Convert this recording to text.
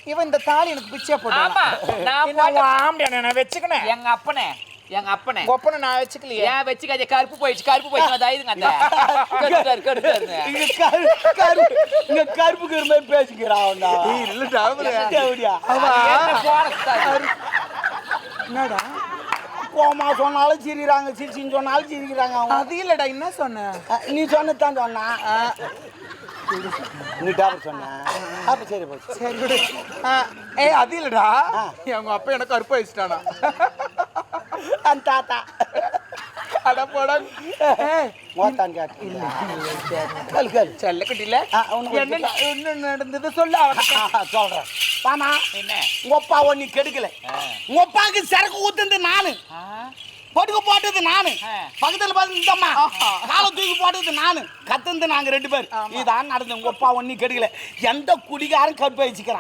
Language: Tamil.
இவன் இந்த தாலி எனக்கு பிச்சை ஆமா போட்டான். நான் நான் வச்சுக்கினேன். எங்க அப்பனே கொப்பனை நான் வச்சுக்கலையே. ஏன் வச்சுக்காதே கருப்பு போயிடுச்சு நான் தைதுங்க அந்த கெடுத்தாரு இங்க கருப்புக்கு மாதிரி பேசிக்கிறான் இல்லடா என்னடா கோமா சொன்னாலும் சிரிக்கிறாங்க, சிரிச்சின்னு சொன்னாலும் சிரிக்கிறாங்க அவங்க. அது இல்லடா என்ன சொன்ன? நீ சொன்னதான் சொன்னா நீ டாக்டர் சொன்ன அப்ப சரி போச்சு. சரி விடு. ஏய் அது இல்லடா, எங்க அப்பா எனக்கு கருப்பு வச்சுட்டானா. அந்த தாத்தா அட போடா. மோத்தான் கேட்டு கல் கல் செல்ல குட்டில என்ன நடந்தது சொல்லு. சொல்றேன் பாமா. என்ன உங்க அப்பாவை நீ கெடுக்கல. உங்க அப்பாவுக்கு சரக்கு ஊத்துந்து நானு, படுக்க போட்டது நானு, பக்கத்துல பார்த்து காலை தூக்கி போட்டது நானு, கத்துந்து நாங்க 2 பேர். இதான் நடந்தது. உங்க அப்பா ஒன்னி கெடுக்கல. எந்த குடிகாரன் கருப்பை வச்சுக்கிறான்.